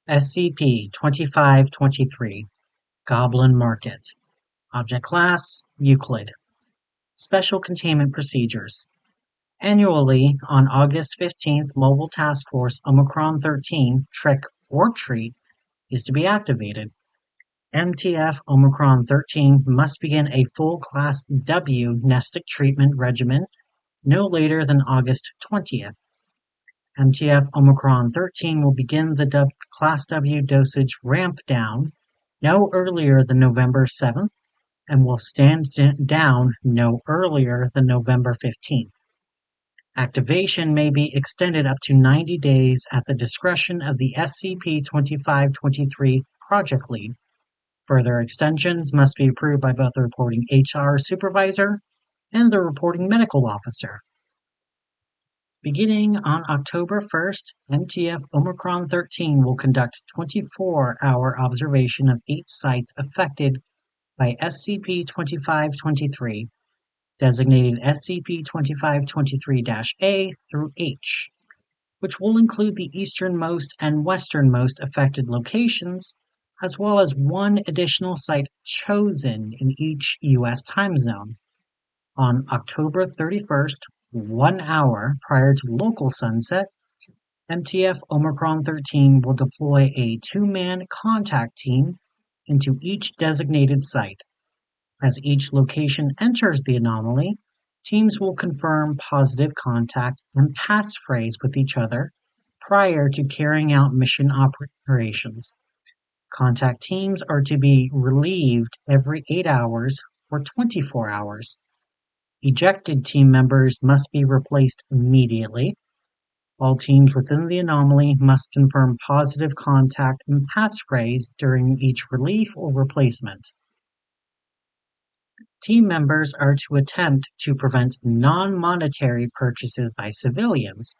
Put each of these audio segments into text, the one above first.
SCP-2523 Goblin Market. Object Class Euclid. Special Containment Procedures. Annually, on August 15th, Mobile Task Force Omicron-13 Trick or Treat is to be activated. MTF Omicron-13 must begin a full Class W nestic treatment regimen no later than August 20th. MTF Omicron-13 will begin the Class W dosage ramp down no earlier than November 7th and will stand down no earlier than November 15th. Activation may be extended up to 90 days at the discretion of the SCP-2523 project lead. Further extensions must be approved by both the reporting HR supervisor and the reporting medical officer. Beginning on October 1st, MTF Omicron-13 will conduct 24-hour observation of 8 sites affected by SCP-2523, designated SCP-2523-A through H, which will include the easternmost and westernmost affected locations, as well as one additional site chosen in each U.S. time zone. On October 31st, 1 hour prior to local sunset, MTF Omicron-13 will deploy a 2-man contact team into each designated site. As each location enters the anomaly, teams will confirm positive contact and passphrase with each other prior to carrying out mission operations. Contact teams are to be relieved every 8 hours for 24 hours. Ejected team members must be replaced immediately. All teams within the anomaly must confirm positive contact and passphrase during each relief or replacement. Team members are to attempt to prevent non-monetary purchases by civilians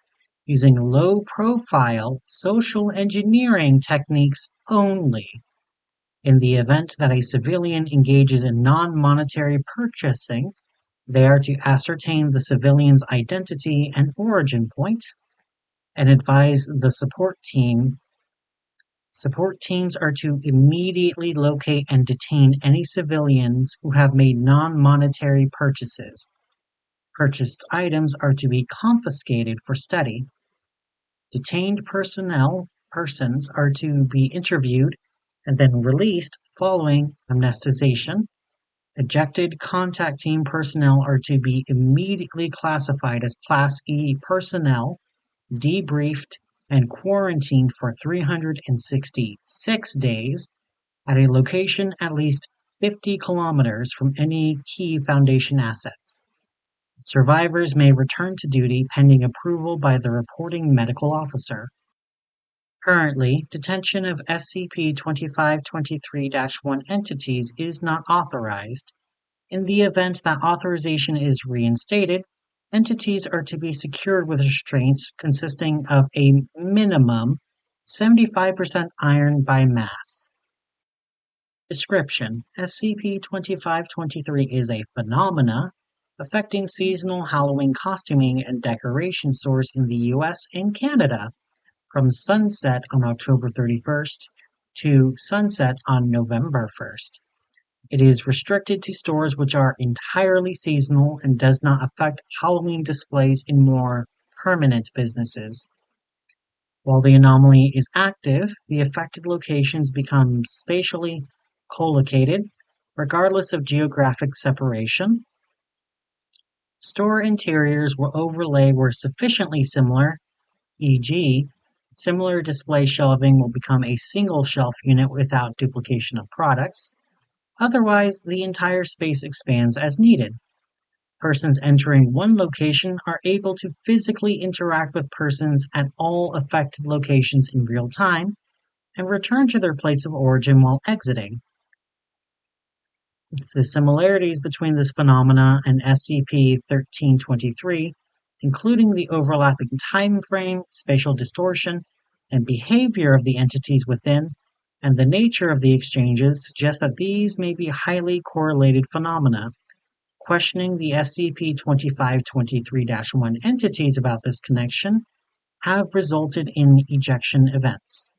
using low-profile social engineering techniques only. In the event that a civilian engages in non-monetary purchasing, they are to ascertain the civilian's identity and origin point and advise the support team. Support teams are to immediately locate and detain any civilians who have made non-monetary purchases. Purchased items are to be confiscated for study. Detained persons are to be interviewed and then released following amnestization. Ejected contact team personnel are to be immediately classified as Class E personnel, debriefed, and quarantined for 366 days at a location at least 50 kilometers from any key Foundation assets. Survivors may return to duty pending approval by the reporting medical officer. Currently, detention of SCP-2523-1 entities is not authorized. In the event that authorization is reinstated, entities are to be secured with restraints consisting of a minimum 75% iron by mass. Description: SCP-2523 is a phenomena affecting seasonal Halloween costuming and decoration stores in the US and Canada from sunset on October 31st to sunset on November 1st. It is restricted to stores which are entirely seasonal and does not affect Halloween displays in more permanent businesses. While the anomaly is active, the affected locations become spatially collocated, regardless of geographic separation. Store interiors will overlay where sufficiently similar, e.g., similar display shelving will become a single shelf unit without duplication of products. Otherwise, the entire space expands as needed. Persons entering one location are able to physically interact with persons at all affected locations in real time and return to their place of origin while exiting. The similarities between this phenomena and SCP-1323, including the overlapping time frame, spatial distortion, and behavior of the entities within, and the nature of the exchanges, suggest that these may be highly correlated phenomena. Questioning the SCP-2523-1 entities about this connection have resulted in ejection events.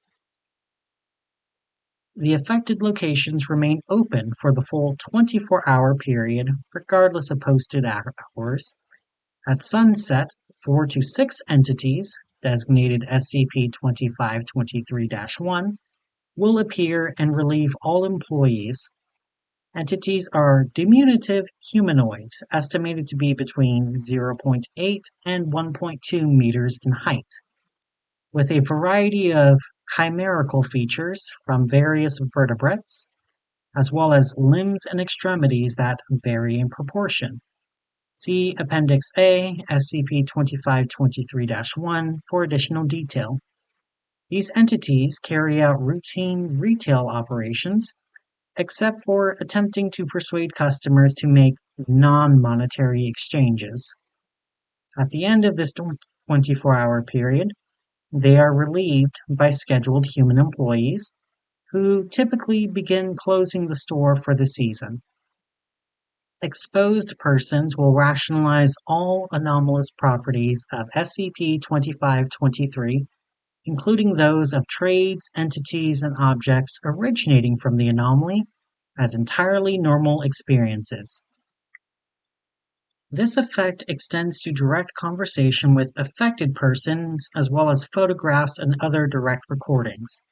The affected locations remain open for the full 24-hour period, regardless of posted hours. At sunset, 4 to 6 entities, designated SCP-2523-1, will appear and relieve all employees. Entities are diminutive humanoids, estimated to be between 0.8 and 1.2 meters in height, with a variety of chimerical features from various vertebrates, as well as limbs and extremities that vary in proportion. See Appendix A, SCP-2523-1 for additional detail. These entities carry out routine retail operations, except for attempting to persuade customers to make non-monetary exchanges. At the end of this 24-hour period, they are relieved by scheduled human employees, who typically begin closing the store for the season. Exposed persons will rationalize all anomalous properties of SCP-2523, including those of trades, entities, and objects originating from the anomaly, as entirely normal experiences. This effect extends to direct conversation with affected persons, as well as photographs and other direct recordings.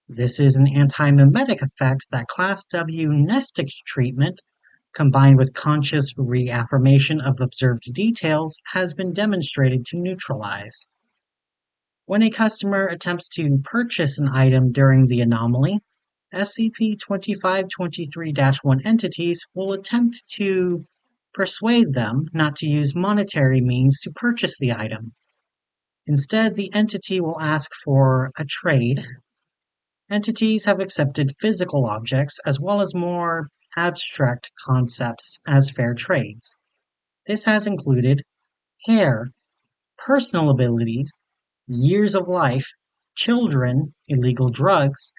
This is an anti-mimetic effect that Class W nestic treatment, combined with conscious reaffirmation of observed details, has been demonstrated to neutralize. When a customer attempts to purchase an item during the anomaly, SCP-2523-1 entities will attempt to persuade them not to use monetary means to purchase the item. Instead, the entity will ask for a trade. Entities have accepted physical objects as well as more abstract concepts as fair trades. This has included hair, personal abilities, years of life, children, illegal drugs,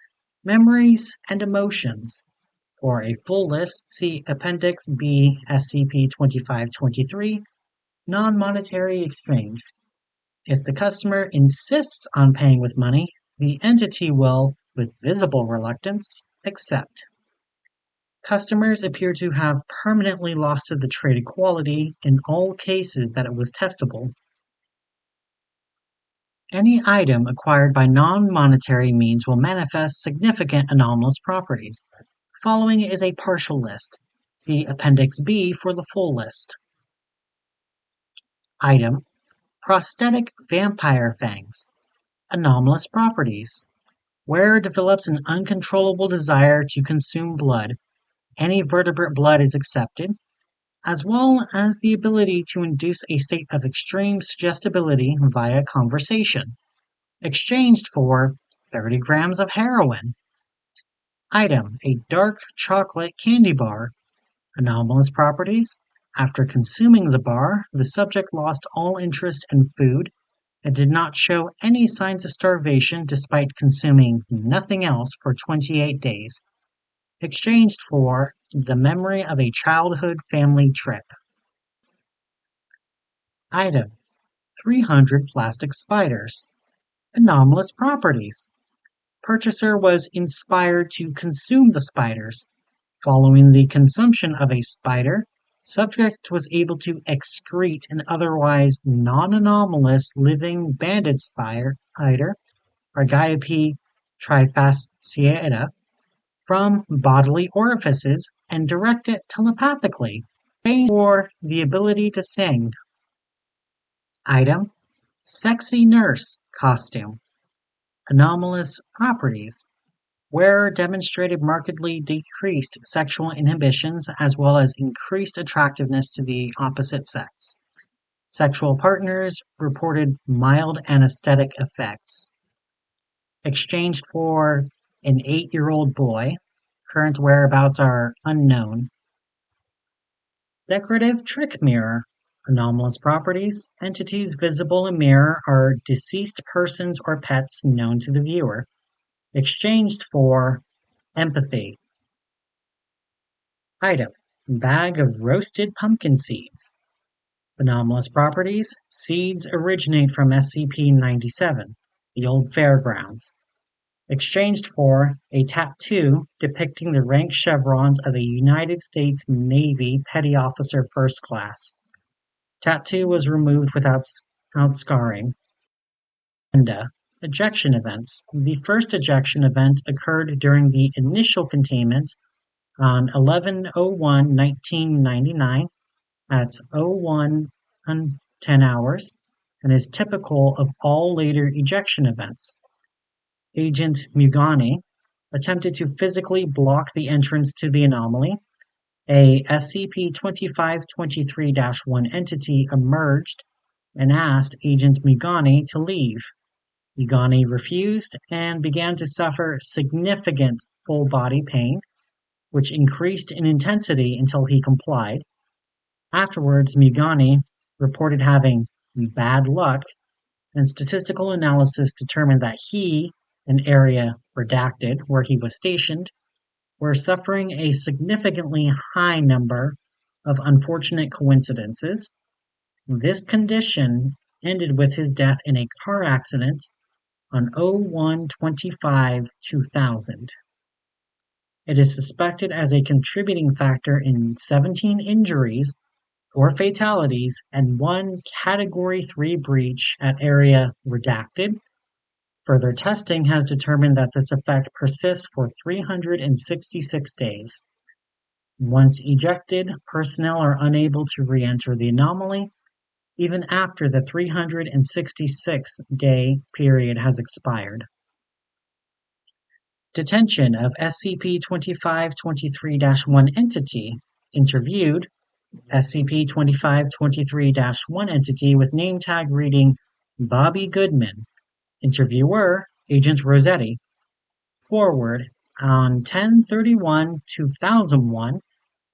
memories, and emotions. For a full list, see Appendix B, SCP-2523, Non-Monetary Exchange. If the customer insists on paying with money, the entity will, with visible reluctance, accept. Customers appear to have permanently lost the traded quality in all cases that it was testable. Any item acquired by non-monetary means will manifest significant anomalous properties. Following is a partial list. See Appendix B for the full list. Item: prosthetic vampire fangs. Anomalous properties. Wearer develops an uncontrollable desire to consume blood. Any vertebrate blood is accepted, as well as the ability to induce a state of extreme suggestibility via conversation, exchanged for 30 grams of heroin. Item: a dark chocolate candy bar. Anomalous properties. After consuming the bar, the subject lost all interest in food and did not show any signs of starvation despite consuming nothing else for 28 days. Exchanged for the memory of a childhood family trip. Item: 300 plastic spiders. Anomalous properties. Purchaser was inspired to consume the spiders. Following the consumption of a spider, subject was able to excrete an otherwise non-anomalous living banded spider, Argiope trifasciata, from bodily orifices and direct it telepathically, paying for the ability to sing. Item: sexy nurse costume. Anomalous properties. Wearer demonstrated markedly decreased sexual inhibitions as well as increased attractiveness to the opposite sex. Sexual partners reported mild anesthetic effects. Exchanged for an 8-year-old boy. Current whereabouts are unknown. Decorative trick mirror. Anomalous properties. Entities visible in mirror are deceased persons or pets known to the viewer. Exchanged for empathy. Item: bag of roasted pumpkin seeds. Anomalous properties. Seeds originate from SCP-97, the old fairgrounds. exchanged for a tattoo depicting the rank chevrons of a United States Navy Petty Officer First Class. Tattoo was removed without scarring. Ejection events. The first ejection event occurred during the initial containment on 11/01/1999 at 01:10 hours and is typical of all later ejection events. Agent Mugani attempted to physically block the entrance to the anomaly. A SCP-2523-1 entity emerged and asked Agent Mugani to leave. Mugani refused and began to suffer significant full-body pain, which increased in intensity until he complied. Afterwards, Mugani reported having bad luck, and statistical analysis determined that he and Area Redacted, where he was stationed, were suffering a significantly high number of unfortunate coincidences. This condition ended with his death in a car accident on 01/25/2000. It is suspected as a contributing factor in 17 injuries, 4 fatalities, and 1 Category 3 breach at Area Redacted. Further testing has determined that this effect persists for 366 days. Once ejected, personnel are unable to re-enter the anomaly, even after the 366-day period has expired. Detention of SCP-2523-1 entity. Interviewed. SCP-2523-1 entity with name tag reading Bobby Goodman. Interviewer, Agent Rossetti. Forward, on 10/31/2001,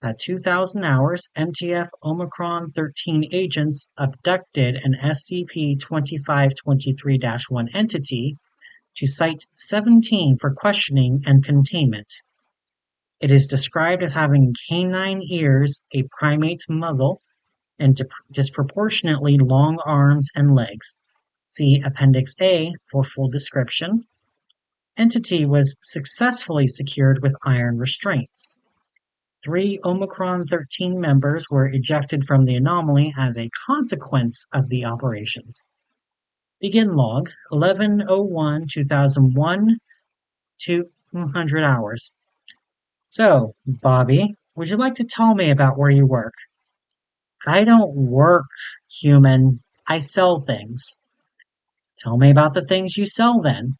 at 2000 hours, MTF Omicron 13 agents abducted an SCP-2523-1 entity to Site 17 for questioning and containment. It is described as having canine ears, a primate muzzle, and disproportionately long arms and legs. See Appendix A for full description. Entity was successfully secured with iron restraints. 3 Omicron 13 members were ejected from the anomaly as a consequence of the operations. Begin log 11/01/2001 to 200 hours. So, Bobby, would you like to tell me about where you work? I don't work, human. I sell things. Tell me about the things you sell then.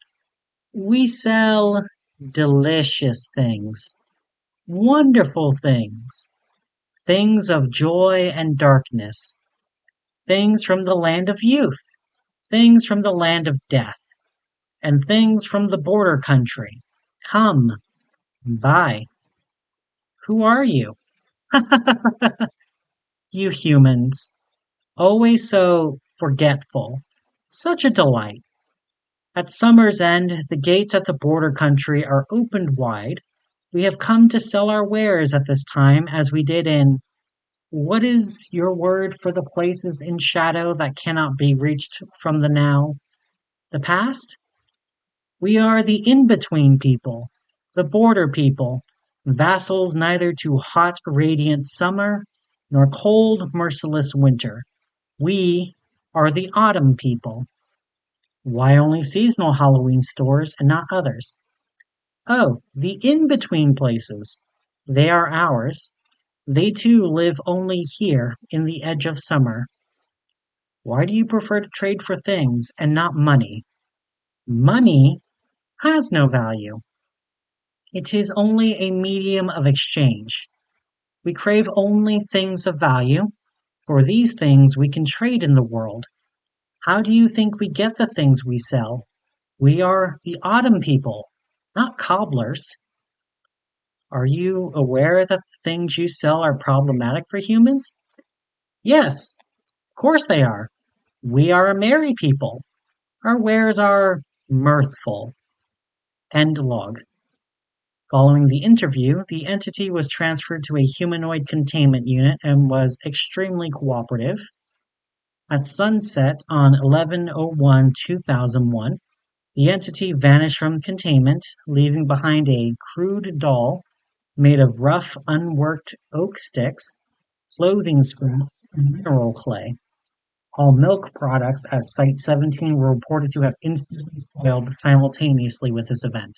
We sell delicious things, wonderful things, things of joy and darkness, things from the land of youth, things from the land of death, and things from the border country. Come, buy. Who are you? You humans, always so forgetful, such a delight. At summer's end, the gates at the border country are opened wide. We have come to sell our wares at this time as we did in, what is your word for the places in shadow that cannot be reached from the now? The past? We are the in-between people, the border people, vassals neither to hot, radiant summer nor cold, merciless winter. We are the autumn people. Why only seasonal Halloween stores and not others? Oh, the in-between places. They are ours. They too live only here in the edge of summer. Why do you prefer to trade for things and not money? Money has no value. It is only a medium of exchange. We crave only things of value. For these things we can trade in the world. How do you think we get the things we sell? We are the autumn people, not cobblers. Are you aware that the things you sell are problematic for humans? Yes, of course they are. We are a merry people. Our wares are mirthful. End log. Following the interview, the entity was transferred to a humanoid containment unit and was extremely cooperative. At sunset on 11/01/2001, The entity vanished from containment, leaving behind a crude doll made of rough, unworked oak sticks, clothing scraps, and mineral clay. All milk products at Site 17 were reported to have instantly spoiled simultaneously with this event.